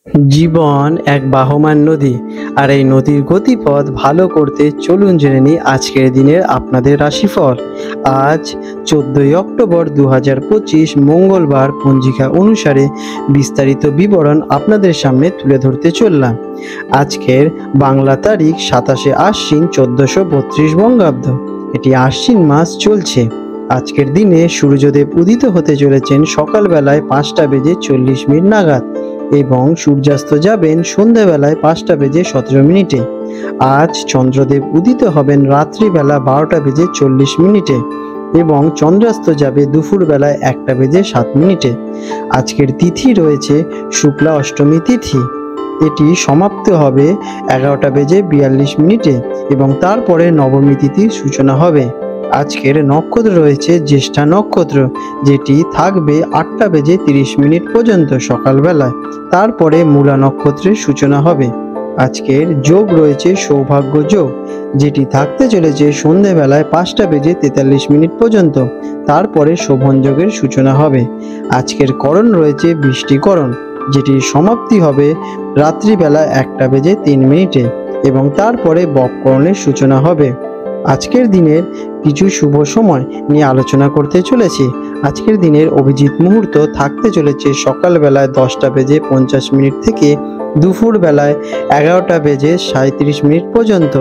জীবন এক বাহমান নদী, আর এই নদীর গতিপথ ভালো করতে চলুন জেনে নিই আজকের দিনের আপনাদের রাশিফল। আজ 14 অক্টোবর 2025 মঙ্গলবার, পঞ্জিকা অনুসারে বিস্তারিত বিবরণ আপনাদের সামনে তুলে ধরতে চললাম। আজকের বাংলা তারিখ 27 আশ্বিন 1432 বঙ্গাব্দ। এটি আশ্বিন মাস চলছে। আজকের দিনে সূর্যদেব উদিত হতে চলেছেন সকালবেলায় 5:40 নাগাদ এবং সূর্যাস্ত যাবেন সন্ধ্যাবেলায় 5:17 আজ চন্দ্রদেব উদিত হবেন রাত্রিবেলা 12:40 এবং চন্দ্রাস্ত যাবে দুপুরবেলায় 1:07। আজকের তিথি রয়েছে শুক্লা অষ্টমী তিথি। এটি সমাপ্ত হবে 11:42 এবং তারপরে নবমী তিথির সূচনা হবে। আজকের নক্ষত্র রয়েছে জ্যেষ্ঠা নক্ষত্র, যেটি থাকবে 8:30 পর্যন্ত সকালবেলায়, তারপরে মূলা নক্ষত্রের সূচনা হবে। আজকের যোগ রয়েছে সৌভাগ্য যোগ, যেটি থাকতে চলেছে সন্ধেবেলায় 5:43 পর্যন্ত, তারপরে শোভন যোগের সূচনা হবে। আজকের করণ রয়েছে বৃষ্টিকরণ, যেটির সমাপ্তি হবে রাত্রিবেলা 1:03 এবং তারপরে বপকরণের সূচনা হবে। আজকের দিনের কিছু শুভ সময় নিয়ে আলোচনা করতে চলেছি। আজকের দিনের অভিজিৎ মুহূর্ত থাকতে চলেছে সকালবেলায় 10:50 থেকে দুপুর বেলায় 11:37 পর্যন্ত।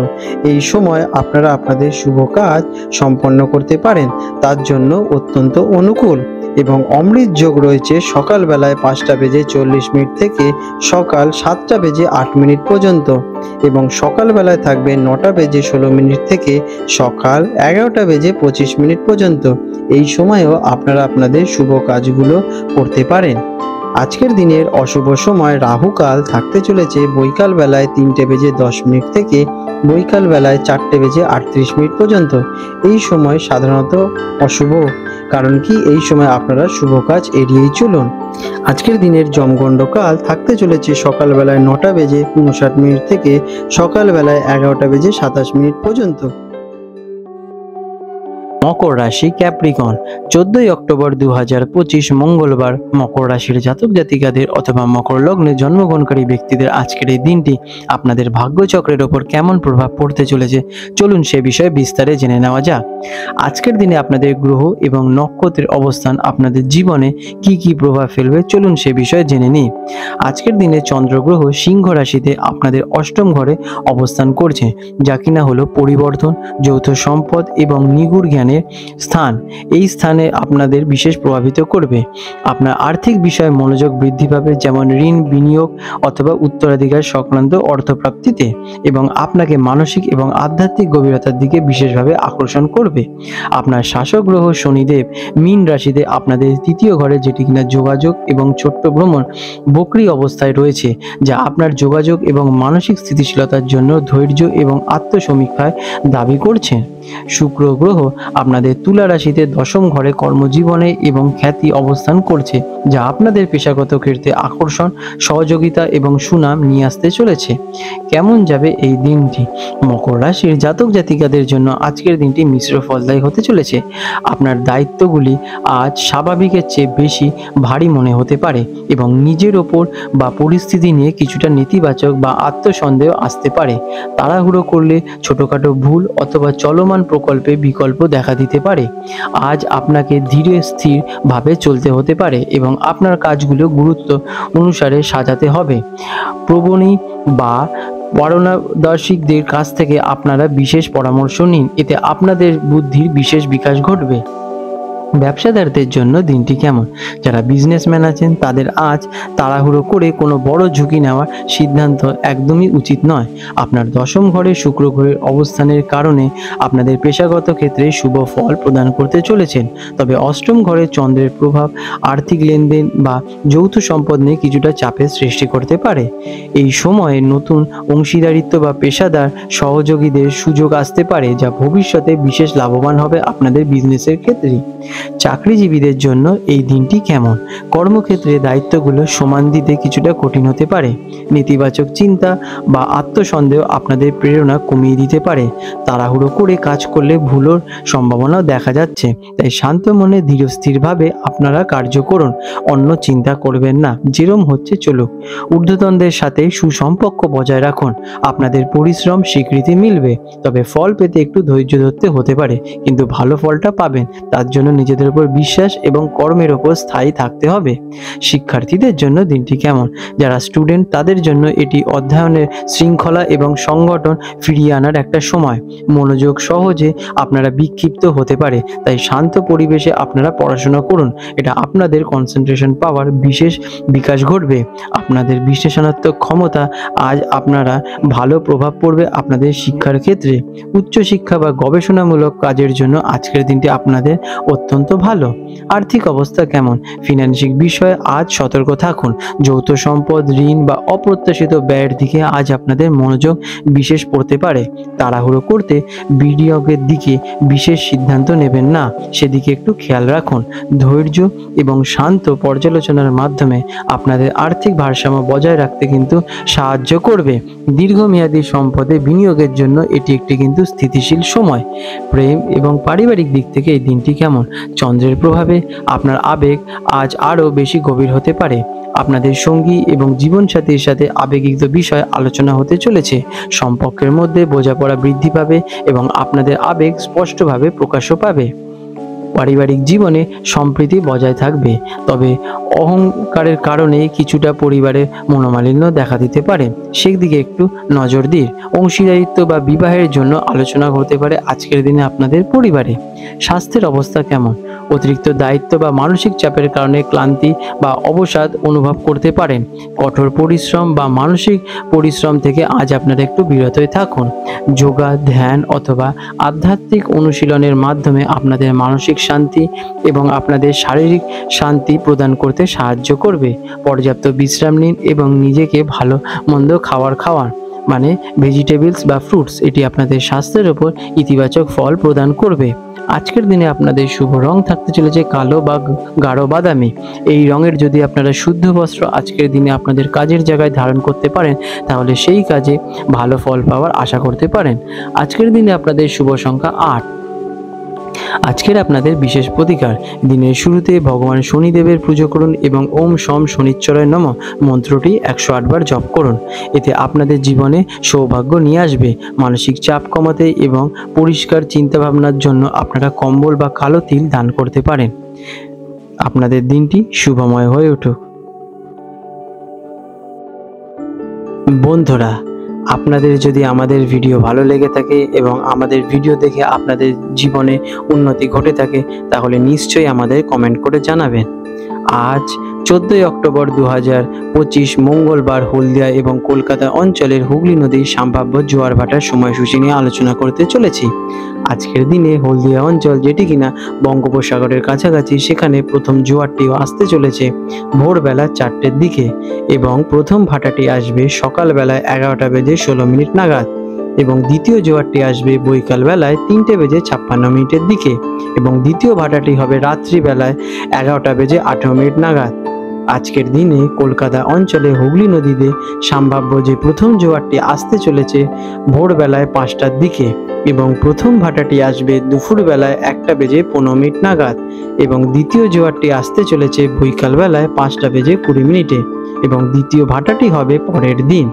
এই সময় আপনারা আপনাদের শুভ কাজ সম্পন্ন করতে পারেন, তার জন্য অত্যন্ত অনুকূল। এবং অমৃত যোগ রয়েছে সকালবেলায় 5:40 থেকে সকাল 7:08 পর্যন্ত এবং সকালবেলায় থাকবে 9:16 থেকে সকাল 11:25 পর্যন্ত। এই সময়েও আপনারা আপনাদের শুভ কাজগুলো করতে পারেন। আজকের দিনের অশুভ সময় রাহুকাল থাকতে চলেছে বৈকাল বেলায় 3:10 থেকে বৈকাল বেলায় 4:38 পর্যন্ত। এই সময় সাধারণত অশুভ, কারণ কি এই সময় আপনারা শুভ কাজ এড়িয়েই চলুন। আজকের দিনের যমগণ্ড কাল থাকতে চলেছে সকালবেলায় 9:59 থেকে সকালবেলায় 11:27 পর্যন্ত। মকর রাশি ক্যাপ্রিকন, 14 অক্টোবর 2025 মঙ্গলবার। মকর রাশির জাতক জাতিকাদের অথবা মকর লগ্নে জন্মগ্রহণকারী ব্যক্তিদের আজকের এই দিনটি আপনাদের ভাগ্যচক্রের ওপর কেমন প্রভাব পড়তে চলেছে চলুন সে বিষয়ে বিস্তারে জেনে নেওয়া যাক। আজকের দিনে আপনাদের গ্রহ এবং নক্ষত্রের অবস্থান আপনাদের জীবনে কি কি প্রভাব ফেলবে চলুন সে বিষয়ে জেনে নিই। আজকের দিনে চন্দ্রগ্রহ সিংহ রাশিতে আপনাদের অষ্টম ঘরে অবস্থান করছে, যা কিনা হলো পরিবর্তন, যৌথ সম্পদ এবং নিগুড় জ্ঞানের স্থান। এই স্থানে আপনাদের বিশেষ প্রভাবিত করবে। আপনার আর্থিক বিষয়ে মনোযোগ বৃদ্ধি পাবে, যেমন ঋণ, বিনিয়োগ অথবা উত্তরাধিকার সংক্রান্ত অর্থপ্রাপ্তিতে, এবং আপনাকে মানসিক এবং আধ্যাত্মিক গভীরতার দিকে বিশেষভাবে আকর্ষণ করবে। আপনার শাসক গ্রহ শনিদেব মীন রাশিতে আপনাদের তৃতীয় ঘরে, যেটি কিনা যোগাযোগ এবং ছোট্ট ভ্রমণ, বক্রী অবস্থায় রয়েছে, যা আপনার যোগাযোগ এবং মানসিক স্থিতিশীলতার জন্য ধৈর্য এবং আত্মসমীক্ষায় দাবি করছে। শুক্র গ্রহ আপনাদের তুলা রাশিতে দশম ঘরে কর্মজীবনে এবং খ্যাতি অবস্থান করছে, যা আপনাদের পেশাগত ক্ষেত্রে আকর্ষণ, সহযোগিতা এবং সুনাম নিয়ে আসতে চলেছে। কেমন যাবে এই দিনটি? মকর রাশির জাতক জাতিকাদের জন্য আজকের দিনটি মিশ্র ফলদায়ী হতে চলেছে। আপনার দায়িত্বগুলি আজ স্বাভাবিকের চেয়ে বেশি ভারী মনে হতে পারে এবং নিজের ওপর বা পরিস্থিতি নিয়ে কিছুটা নেতিবাচক বা আত্মসন্দেহ আসতে পারে। তাড়াহুড়ো করলে ছোটখাটো ভুল অথবা চলমান প্রকল্পে বিকল্প দেখা দিতে পারে। আজ আপনাকে ধীরে স্থির ভাবে চলতে হতে পারে এবং আপনার কাজগুলো গুরুত্ব অনুসারে সাজাতে হবে। প্রবণী বা পারদর্শীদের কাছ থেকে আপনারা বিশেষ পরামর্শ নিন, এতে আপনাদের বুদ্ধির বিশেষ বিকাশ ঘটবে। ব্যবসাদারদের জন্য দিনটি কেমন? যারা বিজনেসম্যান আছেন তাদের আজ তাড়াহুড়ো করে কোনো বড় ঝুঁকি নেওয়ার সিদ্ধান্ত একদমই উচিত নয়। আপনার দশম ঘরে শুক্র গ্রহের অবস্থানের কারণে আপনাদের পেশাগত ক্ষেত্রে শুভ ফল প্রদান করতে চলেছেন, তবে অষ্টম ঘরে চন্দ্রের প্রভাব আর্থিক লেনদেন বা যৌথ সম্পদ নিয়ে কিছুটা চাপের সৃষ্টি করতে পারে। এই সময়ে নতুন অংশীদারিত্ব বা পেশাদার সহযোগীদের সুযোগ আসতে পারে, যা ভবিষ্যতে বিশেষ লাভবান হবে আপনাদের বিজনেসের ক্ষেত্রে। চাকরিজীবীদের জন্য এই দিনটি কেমন? কর্মক্ষেত্রে দায়িত্বগুলো সমান দিতে কিছুটা কঠিন হতে পারে। নেতিবাচক চিন্তা বা আত্মসন্দেহ আপনাদের প্রেরণা কমিয়ে দিতে পারে। তাড়াহুড়ো করে কাজ করলে ভুলের সম্ভাবনাও দেখা যাচ্ছে। তাই শান্ত মনে ধীরস্থিরভাবে আপনারা কার্য করুন, অন্য চিন্তা করবেন না, যেরম হচ্ছে চলুক। ঊর্ধ্বতনদের সাথে সুসম্পর্ক বজায় রাখুন, আপনাদের পরিশ্রম স্বীকৃতি মিলবে। তবে ফল পেতে একটু ধৈর্য ধরতে হতে পারে, কিন্তু ভালো ফলটা পাবেন। তার জন্য নিজেদের উপর বিশ্বাস এবং কর্মের উপর স্থায়ী থাকতে হবে। শিক্ষার্থীদের জন্য দিনটি কেমন? যারা স্টুডেন্ট তাদের জন্য এটি অধ্যয়নের শৃঙ্খলা এবং সংগঠন ফিরিয়ে আনার একটা সময়। মনোযোগ সহজে আপনারা বিক্ষিপ্ত হতে পারে, তাই শান্ত পরিবেশে আপনারা পড়াশোনা করুন। এটা আপনাদের কনসেন্ট্রেশন পাওয়ার বিশেষ বিকাশ ঘটবে। আপনাদের বিশ্লেষণাত্মক ক্ষমতা আজ আপনারা ভালো প্রভাব পড়বে আপনাদের শিক্ষার ক্ষেত্রে। উচ্চশিক্ষা বা গবেষণামূলক কাজের জন্য আজকের দিনটি আপনাদের অত্যন্ত ভালো। আর্থিক অবস্থা কেমন? ফিনান্সিক বিষয়ে আজ সতর্ক থাকুন। যৌথ সম্পদ, ঋণ বা অপ্রত্যাশিত ব্যয়ের দিকে আজ আপনাদের মনোযোগ বিশেষ পড়তে পারে। তাড়াহুড়ো করতে বিনিয়োগের দিকে বিশেষ সিদ্ধান্ত নেবেন না, সেদিকে একটু খেয়াল রাখুন। ধৈর্য এবং শান্ত পর্যালোচনার মাধ্যমে আপনাদের আর্থিক ভারসাম্য বজায় রাখতে কিন্তু সাহায্য করবে। দীর্ঘমেয়াদী সম্পদে বিনিয়োগের জন্য এটি একটি কিন্তু স্থিতিশীল সময়। প্রেম এবং পারিবারিক দিক থেকে এই দিনটি কেমন? চন্দ্রের প্রভাবে আপনার আবেগ আজ আরও বেশি গভীর হতে পারে। আপনাদের সঙ্গী এবং জীবনসাথীর সাথে আবেগিক বিষয় আলোচনা হতে চলেছে। সম্পর্কের মধ্যে বোঝাপড়া বৃদ্ধি পাবে এবং আপনাদের আবেগ স্পষ্টভাবে প্রকাশও পাবে। পারিবারিক জীবনে সম্প্রীতি বজায় থাকবে, তবে অহংকারের কারণে কিছুটা পরিবারের মনোমালিন্য দেখা দিতে পারে, সেদিকে একটু নজর দিন। অংশীদারিত্ব বা বিবাহের জন্য আলোচনা হতে পারে আজকের দিনে আপনাদের পরিবারে। স্বাস্থ্যের অবস্থা কেমন? অতিরিক্ত দায়িত্ব বা মানসিক চাপের কারণে ক্লান্তি বা অবসাদ অনুভব করতে পারেন। কঠোর পরিশ্রম বা মানসিক পরিশ্রম থেকে আজ আপনারা একটু বিরতই থাকুন। যোগা, ধ্যান অথবা আধ্যাত্মিক অনুশীলনের মাধ্যমে আপনাদের মানসিক শান্তি এবং আপনাদের শারীরিক শান্তি প্রদান করতে সাহায্য করবে। পর্যাপ্ত বিশ্রাম নিন এবং নিজেকে ভালো মন্দ খাওয়ান, মানে ভেজিটেবলস বা ফ্রুটস। এটি আপনাদের স্বাস্থ্যের উপর ইতিবাচক ফল প্রদান করবে। আজকের দিনে আপনাদের শুভ রং থাকতে চলেছে কালো বা গাঢ় বাদামি। এই রঙের যদি আপনারা শুদ্ধ বস্ত্র আজকের দিনে আপনাদের কাজের জায়গায় ধারণ করতে পারেন, তাহলে সেই কাজে ভালো ফল পাওয়ার আশা করতে পারেন। আজকের দিনে আপনাদের শুভ সংখ্যা 8। আজকের আপনাদের বিশেষ প্রতিকার: দিনের শুরুতে ভগবান শনিদেবের পুজো করুন এবং ওম শম শনিশ্চরায় নমঃ মন্ত্রটি 108 বার জপ করুন। এতে আপনাদের জীবনে সৌভাগ্য নিয়ে আসবে। মানসিক চাপ কমাতে এবং পরিষ্কার চিন্তাভাবনার জন্য আপনারা কম্বল বা কালো তিল দান করতে পারেন। আপনাদের দিনটি শুভময় হয়ে উঠুক। বন্ধুরা, আপনাদের যদি আমাদের ভিডিও ভালো লেগে থাকে এবং আমাদের ভিডিও দেখে আপনাদের জীবনে উন্নতি ঘটে থাকে, তাহলে নিশ্চয়ই আমাদের কমেন্ট করে জানাবেন। আজ 14 অক্টোবর 2025 মঙ্গলবার হলদিয়া এবং কলকাতা অঞ্চলের হুগলি নদীর সম্ভাব্য জোয়ার ভাটার সময়সূচি নিয়ে আলোচনা করতে চলেছি। আজকের দিনে হলদিয়া অঞ্চল, যেটি কিনা বঙ্গোপসাগরের কাছাকাছি, সেখানে প্রথম জোয়ারটিও আসতে চলেছে ভোরবেলা 4টের দিকে এবং প্রথম ভাটাটি আসবে সকালবেলায় 11:16 নাগাদ এবং দ্বিতীয় জোয়ারটি আসবে বৈকাল বেলায় 3:56 দিকে এবং দ্বিতীয় ভাটাটি হবে রাত্রিবেলায় 11:18 নাগাদ। আজকের দিনে কলকাতা অঞ্চলে হুগলি নদীতে সম্ভাব্য যে প্রথম জোয়ারটি আসতে চলেছে ভোরবেলায় 5টার দিকে এবং প্রথম ভাটাটি আসবে দুপুরবেলায় 1:15 নাগাদ এবং দ্বিতীয় জোয়ারটি আসতে চলেছে বৈকাল বেলায় 5:20 এবং দ্বিতীয় ভাটাটি হবে পরের দিন।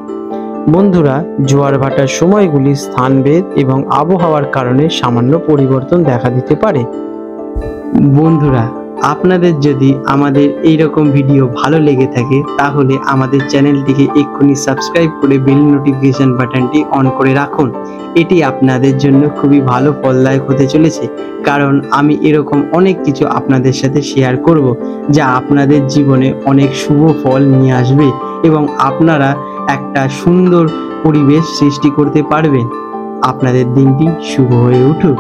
বন্ধুরা, জোয়ার ভাটার সময়গুলি স্থানভেদ এবং আবহাওয়ার কারণে সামান্য পরিবর্তন দেখা দিতে পারে। বন্ধুরা, আপনাদের যদি আমাদের এইরকম ভিডিও ভালো লেগে থাকে, তাহলে আমাদের চ্যানেলটিকে এক্ষুনি সাবস্ক্রাইব করে বেল নোটিফিকেশন বাটনটি অন করে রাখুন। এটি আপনাদের জন্য খুবই ভালো ফলদায়ক হতে চলেছে, কারণ আমি এরকম অনেক কিছু আপনাদের সাথে শেয়ার করব, যা আপনাদের জীবনে অনেক শুভ ফল নিয়ে আসবে এবং আপনারা একটা সুন্দর পরিবেশ সৃষ্টি করতে পারবেন। আপনাদের দিনটি শুভ হয়ে উঠুক।